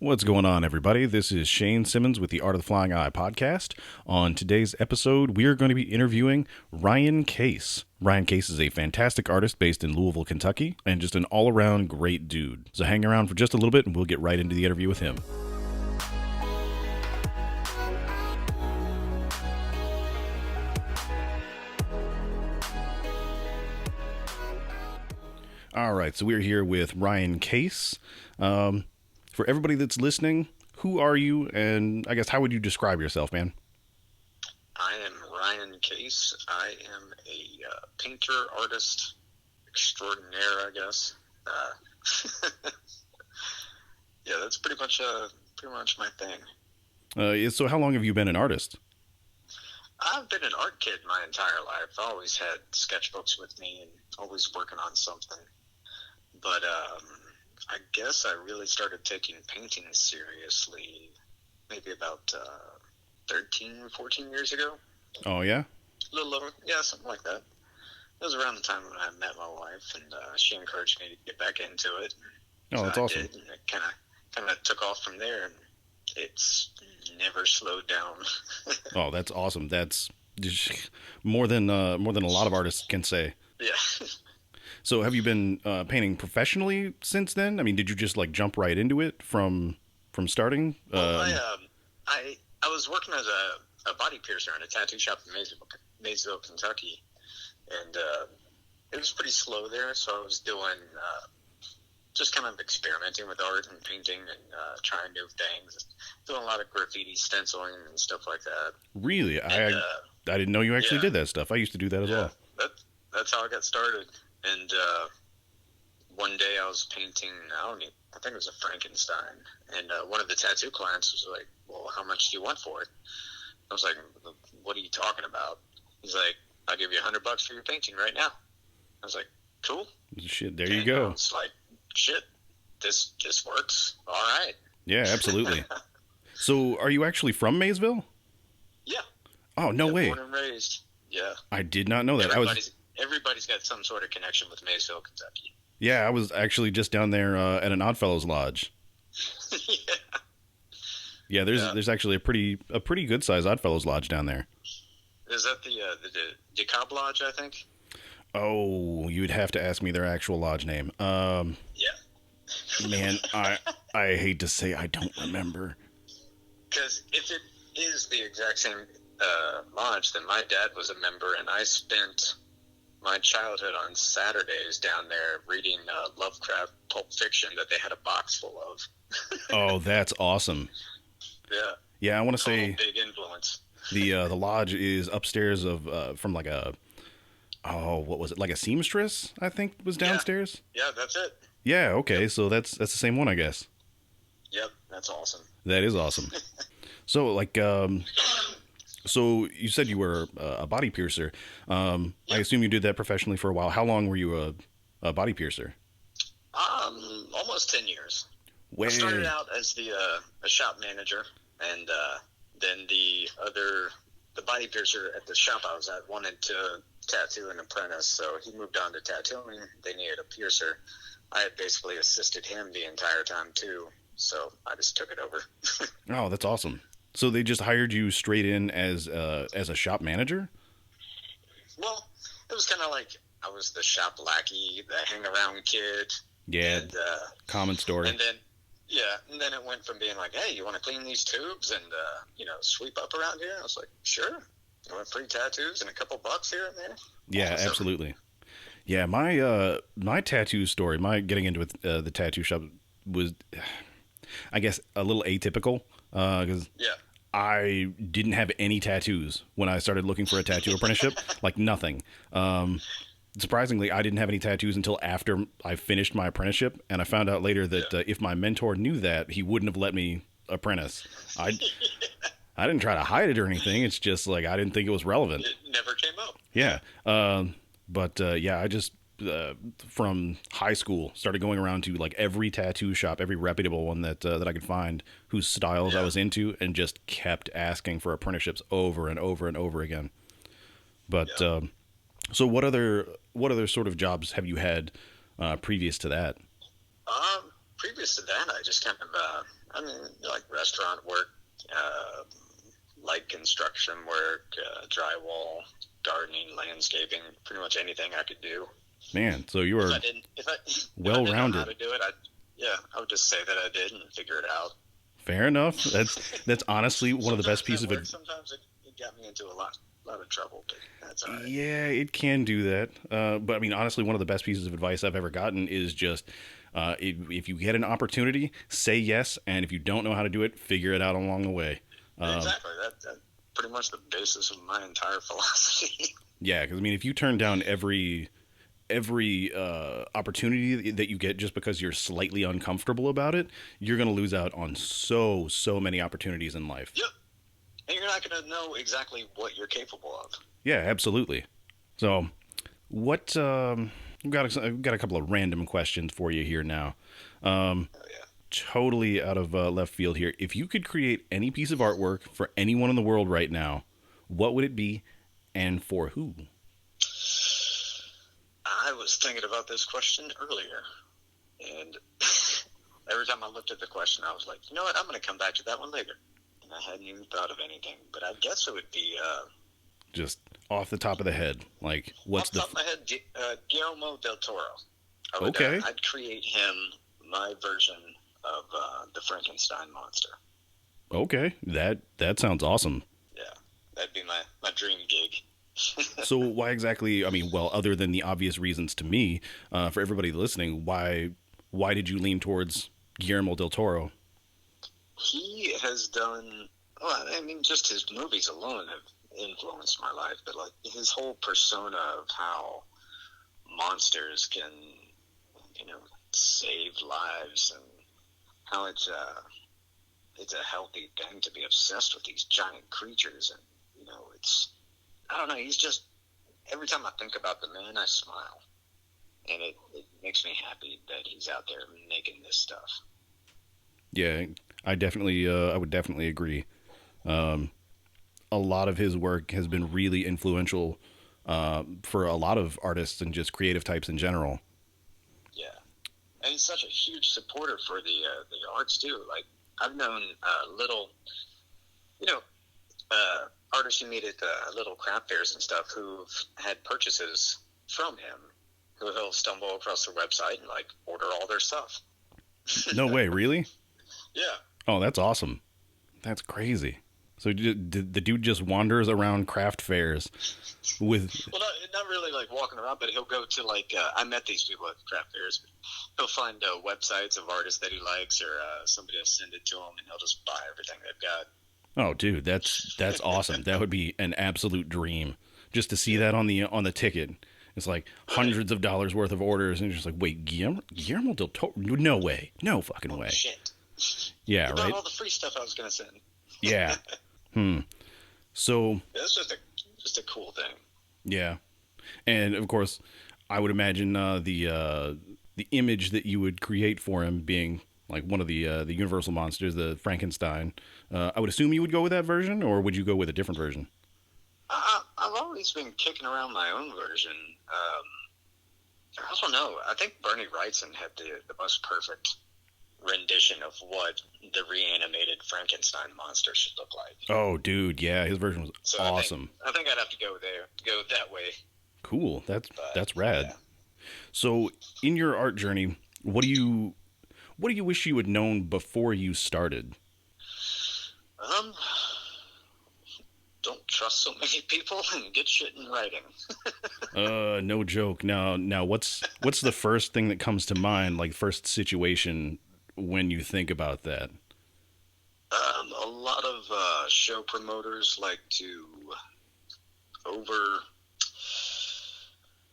What's going on, everybody? This is Shane Simmons with the Art of the Flying Eye podcast. On today's episode, we are going to be interviewing Ryan Case. Ryan Case is a fantastic artist based in Louisville, Kentucky, and just an all-around great dude. So hang around for just a little bit, and we'll get right into the interview with him. All right, so we're here with Ryan Case. For everybody that's listening, who are you, and I guess how would you describe yourself, man? I am Ryan Case. I am a painter, artist extraordinaire, I guess. Yeah, that's pretty much my thing. So how long have you been an artist? I've been an art kid my entire life. I always had sketchbooks with me and always working on something. But I guess I really started taking painting seriously maybe about 13, 14 years ago. Oh, yeah? A little over, yeah, something like that. It was around the time when I met my wife, and she encouraged me to get back into it. Oh, that's awesome. I did, and it kind of took off from there, and it's never slowed down. Oh, that's awesome. That's just more than a lot of artists can say. Yeah. So have you been painting professionally since then? I mean, did you just like jump right into it from starting? Well, I was working as a body piercer in a tattoo shop in Maysville, Kentucky, and it was pretty slow there. So I was doing just kind of experimenting with art and painting and trying new things, doing a lot of graffiti stenciling and stuff like that. Really, I didn't know you actually did that stuff. I used to do that as well. That's how I got started. And one day I was painting, I think it was a Frankenstein. And one of the tattoo clients was like, well, how much do you want for it? I was like, what are you talking about? He's like, I'll give you $100 for your painting right now. I was like, cool. Shit, there you go. It's like, shit, this works. All right. Yeah, absolutely. So are you actually from Maysville? Yeah. Oh, no way. Born and raised. Yeah. I did not know that. Everybody's got some sort of connection with Maysville, Kentucky. Yeah, I was actually just down there at an Oddfellows lodge. Yeah, there's actually a pretty good sized Oddfellows lodge down there. Is that the Cashapp Lodge, I think? Oh, you'd have to ask me their actual lodge name. Yeah. Man, I hate to say I don't remember. Because if it is the exact same lodge, then my dad was a member, and I spent my childhood on Saturdays down there reading Lovecraft Pulp Fiction that they had a box full of. Oh, that's awesome. Yeah. Yeah, I want to say big influence. The lodge is upstairs from like what was it? Like a seamstress, I think, was downstairs. Yeah, that's it. Yeah, okay. Yep. So that's the same one, I guess. Yep, that's awesome. That is awesome. So like so you said you were a body piercer. Yep. I assume you did that professionally for a while. How long were you a body piercer? Almost 10 years. Way. I started out as a shop manager, and then the body piercer at the shop I was at wanted to tattoo an apprentice, so he moved on to tattooing. They needed a piercer. I had basically assisted him the entire time too, so I just took it over. Oh, that's awesome. So they just hired you straight in as a shop manager? Well, it was kind of like I was the shop lackey, the hang-around kid. Yeah, and, common story. And then it went from being like, hey, you want to clean these tubes and, sweep up around here? I was like, sure. You want free tattoos and a couple bucks here and there? Yeah, awesome. Absolutely. Yeah, my tattoo story, my getting into the tattoo shop was, I guess, a little atypical. Because I didn't have any tattoos when I started looking for a tattoo apprenticeship, like nothing. Surprisingly, I didn't have any tattoos until after I finished my apprenticeship, and I found out later that if my mentor knew that, he wouldn't have let me apprentice. I didn't try to hide it or anything. It's just like I didn't think it was relevant. It never came up. Yeah. I just from high school started going around to like every tattoo shop, every reputable one that I could find whose styles I was into, and just kept asking for apprenticeships over and over and over again. But so what other sort of jobs have you had previous to that? Previous to that, I just kind of I mean, like restaurant work, light construction work, drywall, gardening, landscaping, pretty much anything I could do. Man, so you are well-rounded. If I didn't know how to do it, I would just say that I did and figure it out. Fair enough. That's honestly one of the best pieces of advice. Sometimes it got me into a lot of trouble, but that's all right. Yeah, it can do that. But I mean, honestly, one of the best pieces of advice I've ever gotten is just if you get an opportunity, say yes, and if you don't know how to do it, figure it out along the way. Exactly. That's pretty much the basis of my entire philosophy. Yeah, because I mean, if you turn down every opportunity that you get just because you're slightly uncomfortable about it, you're going to lose out on so many opportunities in life. Yep. And you're not going to know exactly what you're capable of. Yeah, absolutely. So, what? I've got a couple of random questions for you here now. Oh, yeah. Totally out of left field here. If you could create any piece of artwork for anyone in the world right now, what would it be, and for who? I was thinking about this question earlier, and every time I looked at the question, I was like, you know what? I'm going to come back to that one later. And I hadn't even thought of anything, but I guess it would be just off the top of the head. Like, what's off the top of my head? Guillermo del Toro. Okay. I'd create him my version of the Frankenstein monster. Okay, that sounds awesome. Yeah, that'd be my dream gig. So why exactly? I mean, well, other than the obvious reasons to me, for everybody listening, why did you lean towards Guillermo del Toro? He has done. Well, I mean, just his movies alone have influenced my life, but like his whole persona of how monsters can, save lives, and how it's a healthy thing to be obsessed with these giant creatures, and I don't know. He's just, every time I think about the man, I smile, and it makes me happy that he's out there making this stuff. Yeah, I would definitely agree. A lot of his work has been really influential for a lot of artists and just creative types in general. Yeah, and he's such a huge supporter for the arts too. Like, I've known little, artists you meet at little craft fairs and stuff who've had purchases from him, who he'll stumble across their website and like order all their stuff. No way, really? Yeah. Oh, that's awesome. That's crazy. So the dude just wanders around craft fairs with... Well, not really like walking around, but he'll go to like... I met these people at craft fairs. He'll find websites of artists that he likes, or somebody will send it to him, and he'll just buy everything they've got. Oh, dude, that's awesome. That would be an absolute dream. Just to see that on the ticket. It's like hundreds of dollars worth of orders, and you're just like, wait, Guillermo del Toro? No way. No fucking way. Shit. Yeah, right? right? All the free stuff I was going to send. Yeah. So... It's just a cool thing. Yeah. And, of course, I would imagine the image that you would create for him being... like one of the Universal monsters, the Frankenstein. I would assume you would go with that version, or would you go with a different version? I've always been kicking around my own version. I don't know. I think Bernie Wrightson had the most perfect rendition of what the reanimated Frankenstein monster should look like. Oh, dude, yeah, his version was awesome. I think I'd have to go that way. Cool, that's rad. Yeah. So, in your art journey, what do you wish you had known before you started? Don't trust so many people and get shit in writing. No joke. Now, what's the first thing that comes to mind? Like, first situation when you think about that? A lot of show promoters like to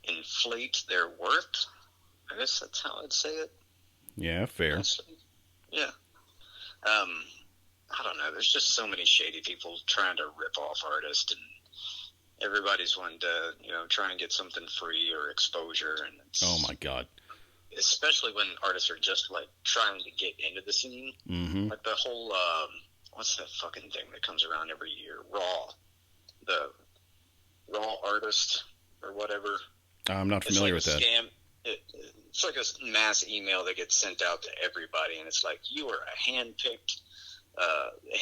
inflate their worth. I guess that's how I'd say it. Yeah, fair. Yeah. I don't know. There's just so many shady people trying to rip off artists, and everybody's wanting to, try and get something free or exposure. And oh my God. Especially when artists are just like trying to get into the scene. Mm-hmm. Like the whole, what's that fucking thing that comes around every year? The Raw artist or whatever. I'm not familiar with that. it's like a mass email that gets sent out to everybody, and it's like, you are a hand-picked,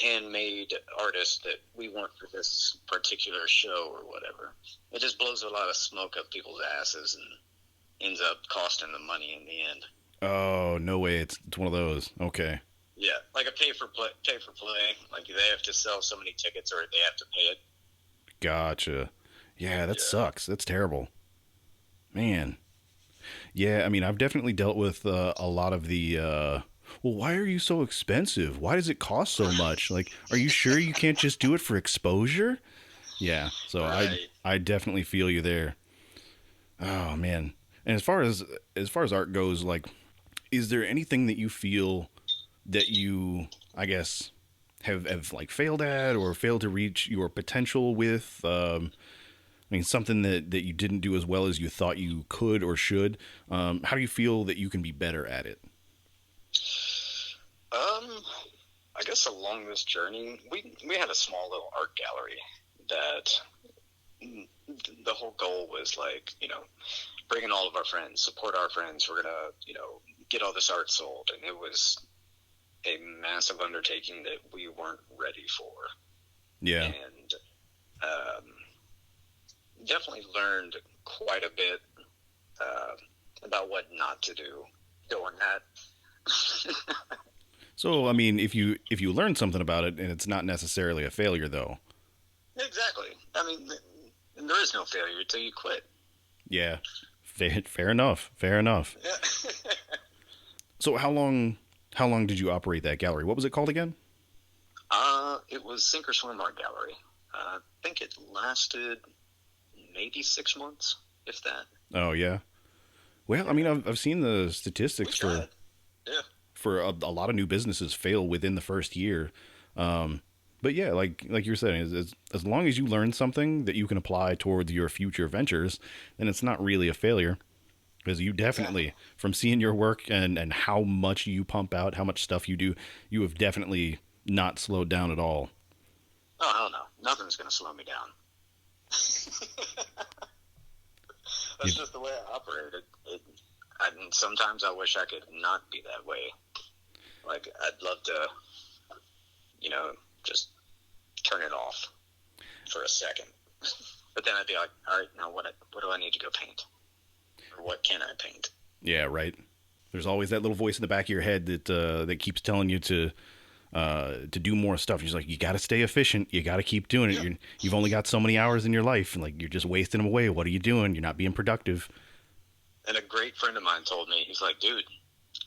handmade artist that we want for this particular show or whatever. It just blows a lot of smoke up people's asses and ends up costing them money in the end. Oh, no way. It's one of those. Okay. Yeah, like a pay for play. Like they have to sell so many tickets or they have to pay it. Gotcha. Yeah, that sucks. That's terrible. Man. Yeah, I mean, I've definitely dealt with a lot of the, well, why are you so expensive? Why does it cost so much? Like, are you sure you can't just do it for exposure? Yeah, so Right. I definitely feel you there. Oh, man. And as far as art goes, like, is there anything that you feel that you, I guess, have like failed at or failed to reach your potential with? I mean, something that you didn't do as well as you thought you could or should. How do you feel that you can be better at it? I guess along this journey, we had a small little art gallery that the whole goal was like, bring in all of our friends, support our friends. We're gonna, get all this art sold, and it was a massive undertaking that we weren't ready for. Yeah. And definitely learned quite a bit about what not to do doing that. So, I mean, if you learn something about it and it's not necessarily a failure, though. Exactly. I mean, there is no failure until you quit. Yeah. Fair enough. Fair enough. Yeah. So, how long did you operate that gallery? What was it called again? It was Sink or Swim Art Gallery. I think it lasted maybe 6 months, if that. Oh yeah. Well, I mean, I've seen the statistics for a lot of new businesses fail within the first year. But yeah, like you're saying, as long as you learn something that you can apply towards your future ventures, then it's not really a failure. Because you definitely, from seeing your work and how much you pump out, how much stuff you do, you have definitely not slowed down at all. Oh, hell no. Nothing's going to slow me down. That's just the way I operate. And sometimes I wish I could not be that way. Like, I'd love to, just turn it off for a second. But then I'd be like, all right, now what do I need to go paint? Or what can I paint? Yeah, right. There's always that little voice in the back of your head that keeps telling you to do more stuff. You're just like, you got to stay efficient. You got to keep doing it. Yeah. You've only got so many hours in your life, and like you're just wasting them away. What are you doing? You're not being productive. And a great friend of mine told me, he's like, dude,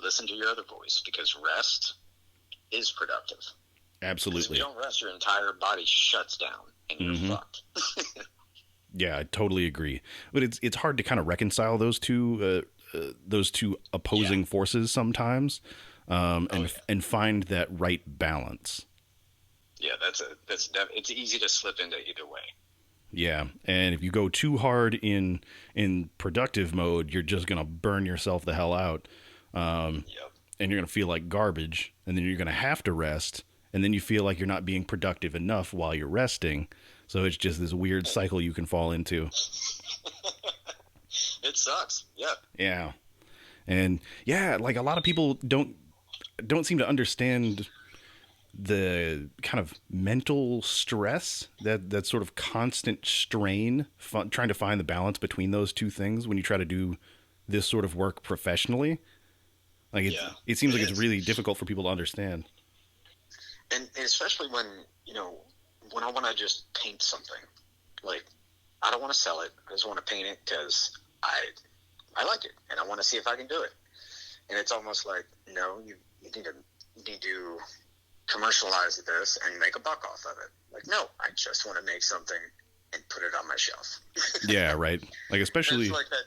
listen to your other voice, because rest is productive. Absolutely. If you don't rest, your entire body shuts down, and you're fucked. Yeah, I totally agree. But it's hard to kind of reconcile those two opposing forces sometimes, and find that right balance. Yeah, it's easy to slip into either way. Yeah, and if you go too hard in productive mode, you're just gonna burn yourself the hell out, and you're gonna feel like garbage, and then you're gonna have to rest, and then you feel like you're not being productive enough while you're resting. So it's just this weird cycle you can fall into. It sucks. Yeah. Yeah. And yeah, like a lot of people don't seem to understand the kind of mental stress, that sort of constant strain, trying to find the balance between those two things when you try to do this sort of work professionally. Like it seems like it's really difficult for people to understand. And especially when I want to just paint something, like, I don't want to sell it. I just want to paint it because I like it, and I want to see if I can do it. And it's almost like, no, you need to commercialize this and make a buck off of it. Like, no, I just want to make something and put it on my shelf. Yeah, right. Like, especially it's like that.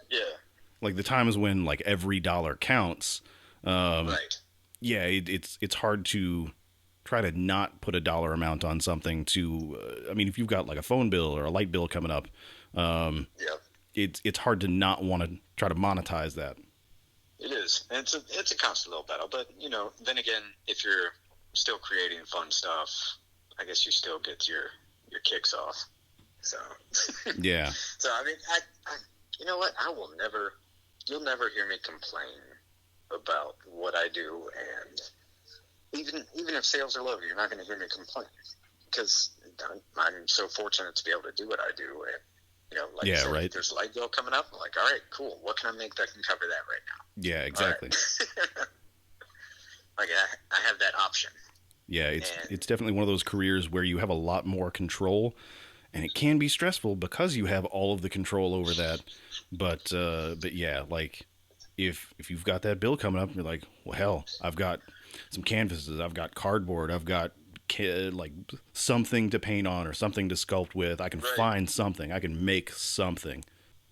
Yeah. Like the times when like every dollar counts. Right. Yeah, it's hard to try to not put a dollar amount on something I mean, if you've got like a phone bill or a light bill coming up, it's hard to not want to try to monetize that. It is. And it's a constant little battle, but then again, if you're still creating fun stuff, I guess you still get your kicks off. So yeah. So I mean, I you know what? I will never you'll never hear me complain about what I do, and even if sales are low, you're not going to hear me complain, because I'm so fortunate to be able to do what I do. And like you said, if there's a light bill coming up, I'm like, all right, cool. What can I make that can cover that right now? Yeah, exactly. Right. Like I have that option. Yeah, it's definitely one of those careers where you have a lot more control, and it can be stressful because you have all of the control over that. But yeah, like if you've got that bill coming up, and you're like, well, hell, I've got some canvases, I've got cardboard, I've got like something to paint on or something to sculpt with. I can find something. I can make something.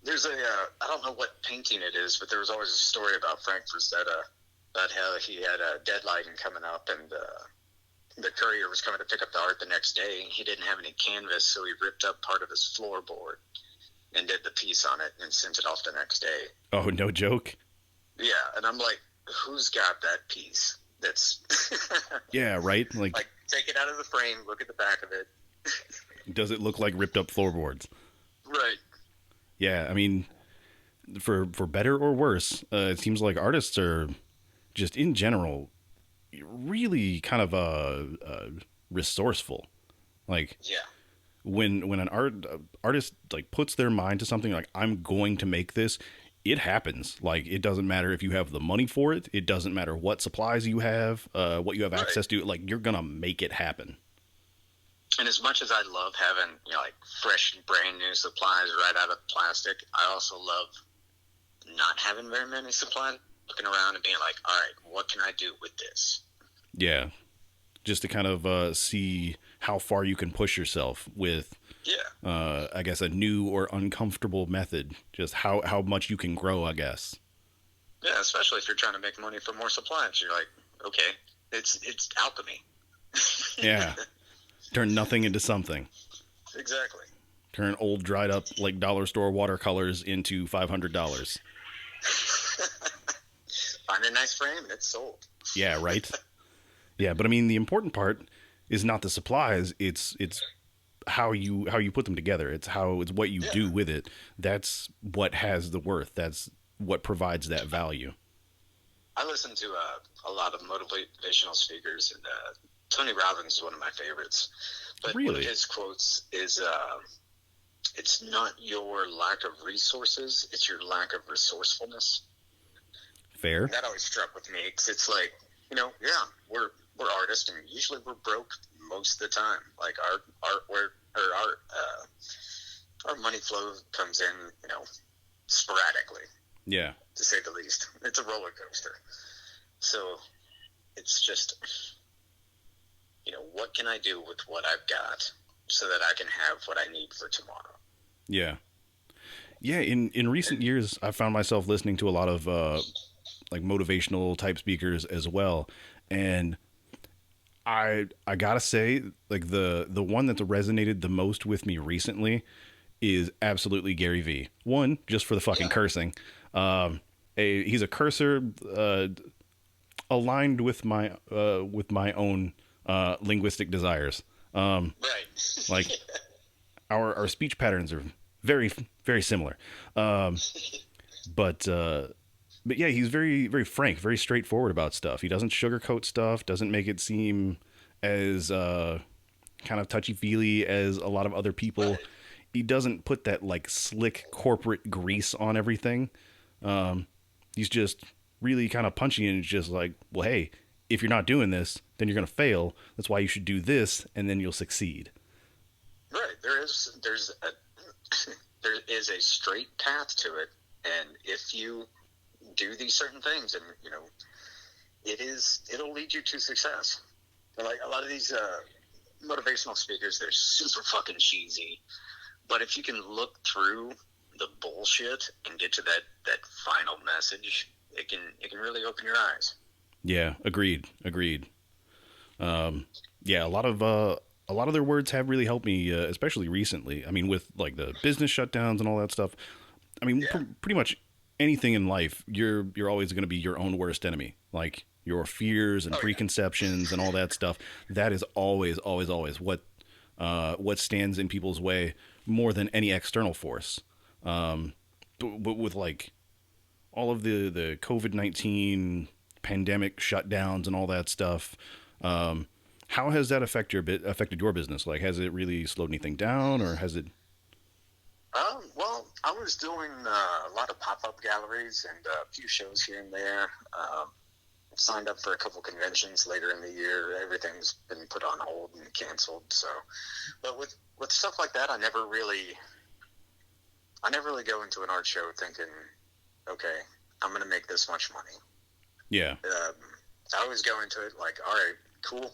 There's I don't know what painting it is, but there was always a story about Frank Frazetta about how he had a deadline coming up, and the courier was coming to pick up the art the next day. He didn't have any canvas, so he ripped up part of his floorboard and did the piece on it and sent it off the next day. Oh, no joke? Yeah, and I'm like, who's got that piece? That's yeah, right? Like take it out of the frame, look at the back of it. Does it look like ripped up floorboards? Right. Yeah, I mean, for better or worse, it seems like artists are just in general really kind of resourceful. Like, yeah, when an artist like puts their mind to something, like, I'm going to make this, it happens. Like, it doesn't matter if you have the money for it. It doesn't matter what supplies you have, what you have access to. Like, you're gonna make it happen. And as much as I love having like fresh, brand new supplies right out of plastic, I also love not having very many supplies. Looking around and being like, all right, what can I do with this? Yeah, just to kind of see how far you can push yourself with, I guess, a new or uncomfortable method. Just how much you can grow, I guess. Yeah, especially if you're trying to make money for more supplies. You're like, okay, it's alchemy. Yeah, turn nothing into something. Exactly. Turn old, dried up, like, dollar store watercolors into $500. Find a nice frame and it's sold. Yeah, right. Yeah, but I mean, the important part is not the supplies. It's how you put them together. It's what you do with it. That's what has the worth. That's what provides that value. I listen to a lot of motivational speakers, and Tony Robbins is one of my favorites. But really? One of his quotes is, "It's not your lack of resources; it's your lack of resourcefulness." Fair. That always struck with me, because it's like, we're artists, and usually we're broke most of the time. Like our money flow comes in, sporadically. Yeah. To say the least, it's a roller coaster. So it's just, what can I do with what I've got so that I can have what I need for tomorrow? Yeah. Yeah. In recent years, I found myself listening to a lot of like motivational type speakers as well, and I gotta say, like, the one that's resonated the most with me recently is absolutely Gary Vee. One, just for the fucking cursing. He's a cursor, aligned with my own linguistic desires. Right. Like, our speech patterns are very, very similar. But yeah, he's very, very frank, very straightforward about stuff. He doesn't sugarcoat stuff, doesn't make it seem as kind of touchy-feely as a lot of other people. Right. He doesn't put that, like, slick corporate grease on everything. He's just really kind of punchy, and it's just like, well, hey, if you're not doing this, then you're going to fail. That's why you should do this, and then you'll succeed. Right. There is a straight path to it, and if you do these certain things, and it'll lead you to success. Like a lot of these motivational speakers, they're super fucking cheesy, but if you can look through the bullshit and get to that final message, it can really open your eyes. Yeah, agreed. Yeah, a lot of their words have really helped me, especially recently. I mean, with, like, the business shutdowns and all that stuff. I mean, pretty much anything in life, you're always going to be your own worst enemy. Like, your fears and preconceptions and all that stuff. That is always what stands in people's way more than any external force. But with, like, all of the COVID-19 pandemic shutdowns and all that stuff, how has that affected your business? Like, has it really slowed anything down, or has it? Well, I was doing a lot of pop-up galleries and a few shows here and there. Signed up for a couple conventions later in the year. Everything's been put on hold and canceled. So, but with stuff like that, I never really go into an art show thinking, okay, I'm going to make this much money. Yeah. I always go into it like, all right, cool.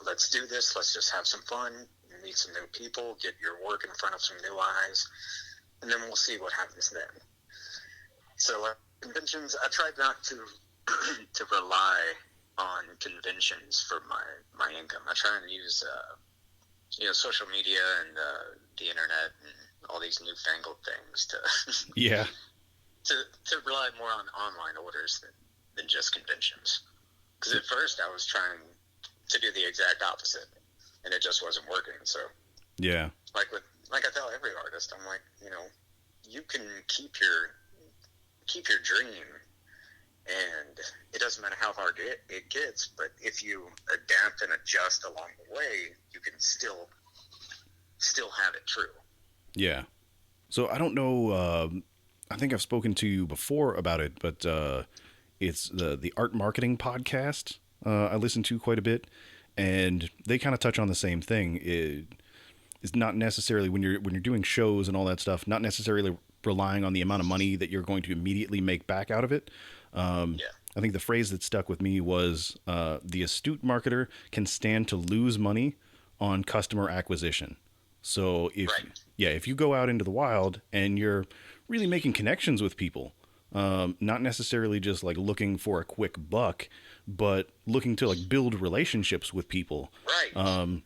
Let's do this. Let's just have some fun, meet some new people, get your work in front of some new eyes, and then we'll see what happens then. So conventions, I tried not to to rely on conventions for my income. I try and use social media and the internet and all these newfangled things to Yeah. to rely more on online orders than just conventions. Because at first I was trying to do the exact opposite, and it just wasn't working. So Yeah. like I tell every artist, I'm like, you can keep your dream, and it doesn't matter how hard it gets, but if you adapt and adjust along the way, you can still have it true. Yeah. So I don't know. I think I've spoken to you before about it, but it's the art marketing podcast. I listen to quite a bit, and they kind of touch on the same thing. It's not necessarily when you're doing shows and all that stuff, not necessarily relying on the amount of money that you're going to immediately make back out of it. I think the phrase that stuck with me was the astute marketer can stand to lose money on customer acquisition. So if you go out into the wild and you're really making connections with people, not necessarily just like looking for a quick buck, but looking to like build relationships with people. Right.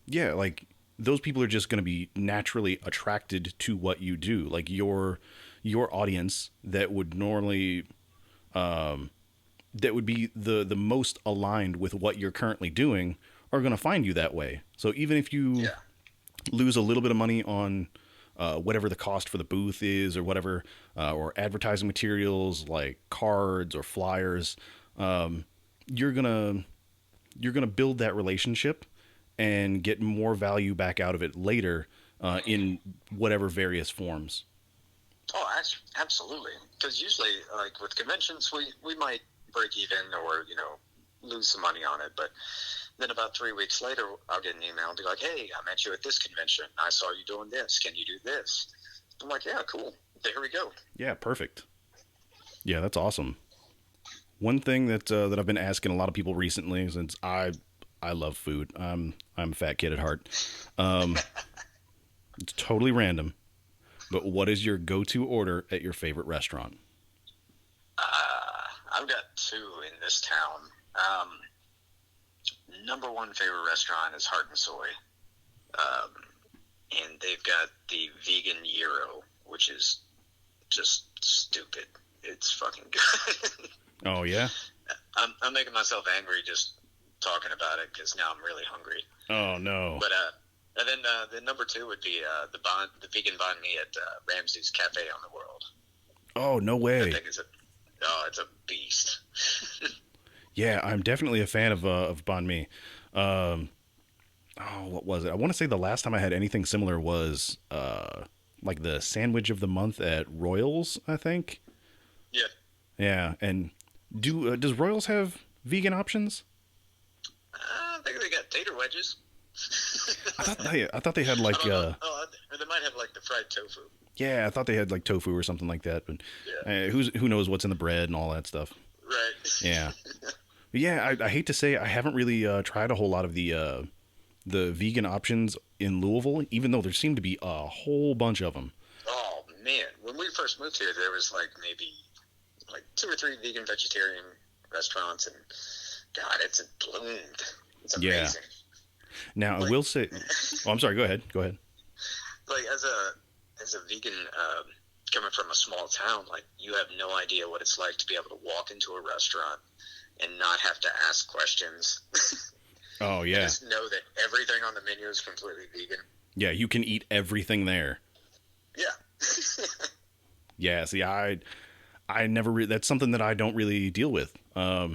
Like those people are just going to be naturally attracted to what you do. Like your audience that would normally, that would be the most aligned with what you're currently doing are going to find you that way. So even if you lose a little bit of money on whatever the cost for the booth is or whatever, or advertising materials like cards or flyers, you're gonna build that relationship and get more value back out of it later in whatever various forms. Oh, absolutely. Because usually, like with conventions, we might break even or lose some money on it, but then about 3 weeks later, I'll get an email and be like, "Hey, I met you at this convention. I saw you doing this. Can you do this?" I'm like, "Yeah, cool. There we go." Yeah, perfect. Yeah, that's awesome. One thing that I've been asking a lot of people recently, since I love food. I'm a fat kid at heart. It's totally random, but what is your go-to order at your favorite restaurant? I've got two in this town. Number one favorite restaurant is Heart and Soy. And they've got the vegan gyro, which is just stupid. It's fucking good. Oh, yeah? I'm making myself angry just talking about it because now I'm really hungry. Oh, no. But and then the number two would be the vegan banh mi at Ramsey's Cafe on the World. Oh, no way. I think it's a beast. Yeah, I'm definitely a fan of banh mi. What was it? I want to say the last time I had anything similar was like the sandwich of the month at Royals, I think. Yeah. Yeah, and does Royals have vegan options? I think they got tater wedges. I thought they had like or they might have like the fried tofu. Yeah, I thought they had like tofu or something like that, but who knows what's in the bread and all that stuff. Right. Yeah. Yeah, I hate to say I haven't really tried a whole lot of the vegan options in Louisville, even though there seem to be a whole bunch of them. Oh man, when we first moved here, there was like maybe like 2 or 3 vegan vegetarian restaurants, and God, it's bloomed. It's amazing. Yeah. Now I will say, I'm sorry. Go ahead. Like as a vegan, coming from a small town, like you have no idea what it's like to be able to walk into a restaurant and not have to ask questions. Oh yeah. Just know that everything on the menu is completely vegan. Yeah, you can eat everything there. Yeah. Yeah. See, I I never that's something that I don't really deal with. Yeah.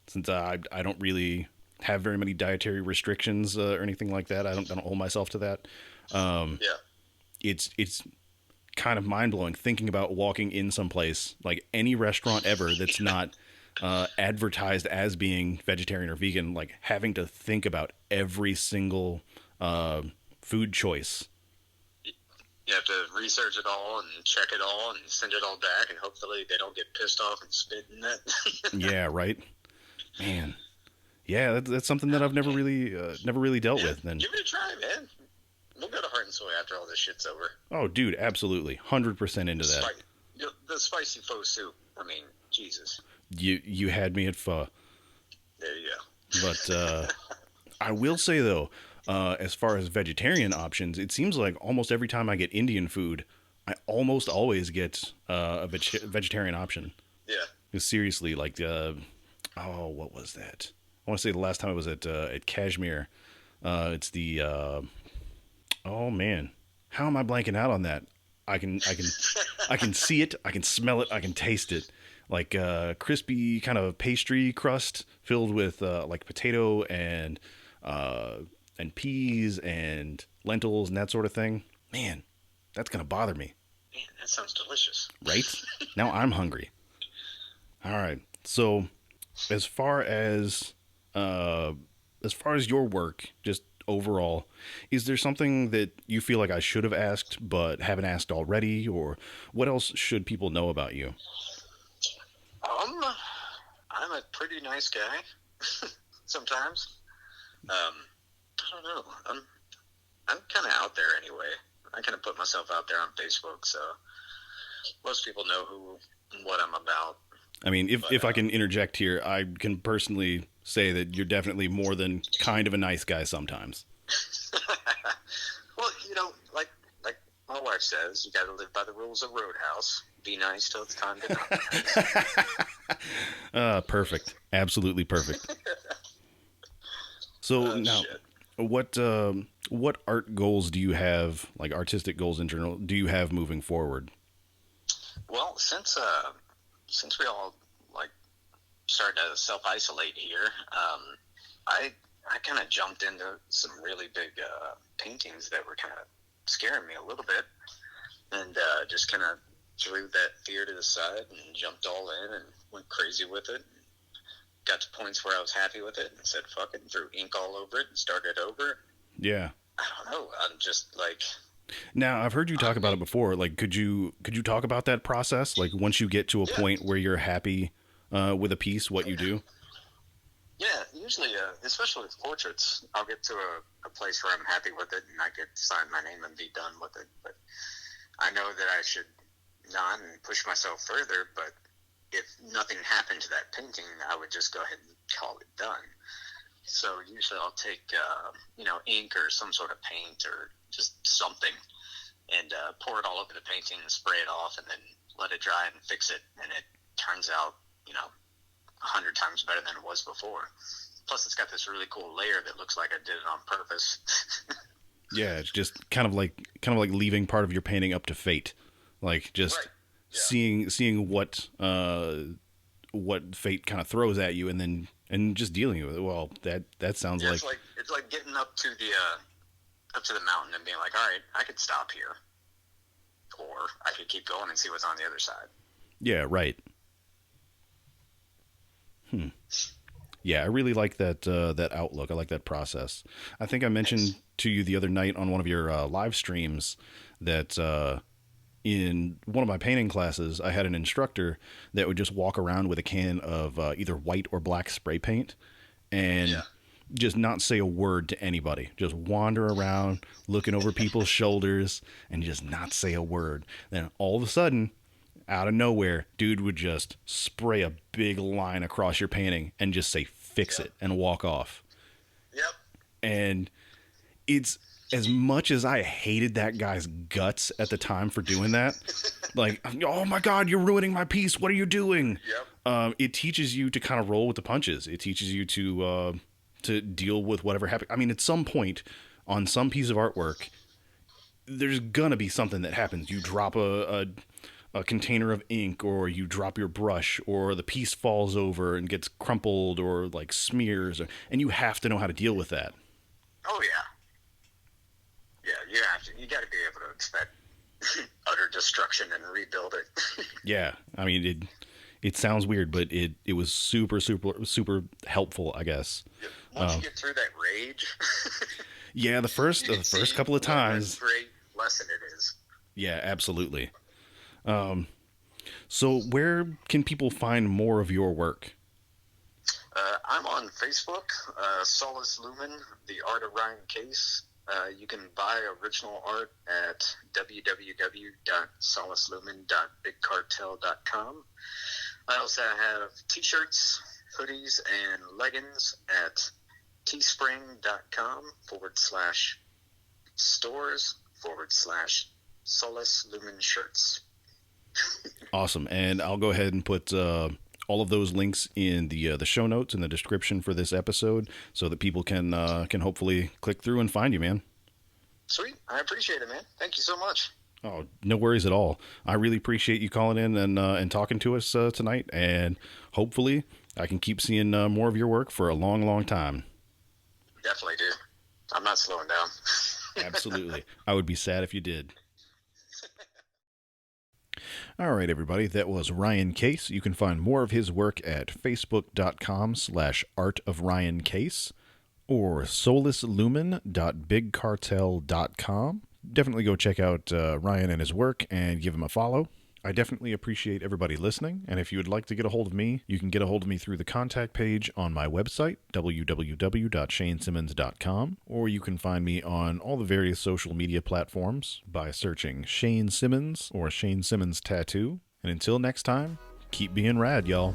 Since I don't really have very many dietary restrictions or anything like that. I don't hold myself to that. Um, Yeah. it's kind of mind blowing thinking about walking in someplace like any restaurant ever that's not advertised as being vegetarian or vegan, like having to think about every single food choice. You have to research it all and check it all and send it all back, and hopefully they don't get pissed off and spit in it. Yeah, right. Man, yeah, that's something that I've never really dealt Yeah, with. Then, give it a try, man. We'll go to Heart and Soy after all this shit's over. oh, dude, absolutely, 100% into that. The spicy pho soup. I mean, Jesus. You had me at pho. There you go. But I will say though, as far as vegetarian options, it seems like almost every time I get Indian food, I almost always get a vegetarian option. Yeah. Because seriously, like, oh, what was that? I want to say the last time I was at Kashmir. It's the oh man, how am I blanking out on that? I can see it, I can smell it, I can taste it. Like crispy kind of pastry crust filled with like potato and peas and lentils and that sort of thing. Man, that's gonna bother me. Man, that sounds delicious. Right? Now I'm hungry. All right. So, as far as your work, just overall, is there something that you feel like I should have asked but haven't asked already, or what else should people know about you? I'm a pretty nice guy. Sometimes. I don't know. I'm kind of out there anyway. I kind of put myself out there on Facebook, so most people know who and what I'm about. I mean, if I can interject here, I can personally say that you're definitely more than kind of a nice guy sometimes. Well, like my wife says, you got to live by the rules of Roadhouse. Be nice till it's time to not be nice. Perfect. Absolutely perfect. So now, what art goals do you have, like artistic goals in general, do you have moving forward? Well, since we all like started to self-isolate here, I kind of jumped into some really big paintings that were kind of scaring me a little bit, and just kind of threw that fear to the side and jumped all in and went crazy with it. Got to points where I was happy with it and said fuck it and threw ink all over it and started over. Yeah. I don't know. I'm just like. Now I've heard you talk about it before. Like, could you talk about that process? Like, once you get to a point where you're happy with a piece, what you do? Yeah, usually, especially with portraits, I'll get to a place where I'm happy with it and I get to sign my name and be done with it. But I know that I should not and push myself further. But if nothing happened to that painting, I would just go ahead and call it done. So usually I'll take, ink or some sort of paint or just something and pour it all over the painting and spray it off and then let it dry and fix it. And it turns out, 100 times better than it was before. Plus it's got this really cool layer that looks like I did it on purpose. Yeah, it's just kind of like leaving part of your painting up to fate. Like just right. Yeah. seeing what fate kind of throws at you and just dealing with it. Well, that sounds like it's like getting up to the mountain and being like, all right, I could stop here, or I could keep going and see what's on the other side. Yeah, right. Yeah, I really like that outlook. I like that process. I think I mentioned to you the other night on one of your live streams that in one of my painting classes, I had an instructor that would just walk around with a can of either white or black spray paint and just not say a word to anybody. Just wander around, looking over people's shoulders, and just not say a word. Then all of a sudden, out of nowhere, dude would just spray a big line across your painting and just say, fix it, and walk off. Yep. And it's, as much as I hated that guy's guts at the time for doing that, like, oh my God, you're ruining my piece. What are you doing? Yep. It teaches you to kind of roll with the punches. It teaches you to deal with whatever happens. I mean, at some point on some piece of artwork, there's gonna be something that happens. You drop a a container of ink, or you drop your brush, or the piece falls over and gets crumpled or like smears, and you have to know how to deal with that. Oh yeah, yeah. You have to. You got to be able to expect utter destruction and rebuild it. Yeah, I mean it sounds weird, but it was super helpful, I guess. Once you get through that rage. Yeah, the first couple of times. What a great lesson it is. Yeah, absolutely. So where can people find more of your work? I'm on Facebook, Solus Lumen, The Art of Ryan Case. You can buy original art at www.soluslumen.bigcartel.com. I also have t-shirts, hoodies, and leggings at teespring.com/stores/Solus Lumen shirts. Awesome. And I'll go ahead and put all of those links in the show notes in the description for this episode, so that people can hopefully click through and find you, man. Sweet. I appreciate it, man. Thank you so much. Oh, no worries at all. I really appreciate you calling in and talking to us tonight, and hopefully I can keep seeing more of your work for a long time. Definitely do. I'm not slowing down. Absolutely. I would be sad if you did. All right, everybody. That was Ryan Case. You can find more of his work at facebook.com/artofryancase or soluslumen.bigcartel.com. Definitely go check out Ryan and his work and give him a follow. I definitely appreciate everybody listening, and if you would like to get a hold of me, you can get a hold of me through the contact page on my website, www.shaynesimmons.com, or you can find me on all the various social media platforms by searching Shane Simmons or Shane Simmons Tattoo. And until next time, keep being rad, y'all.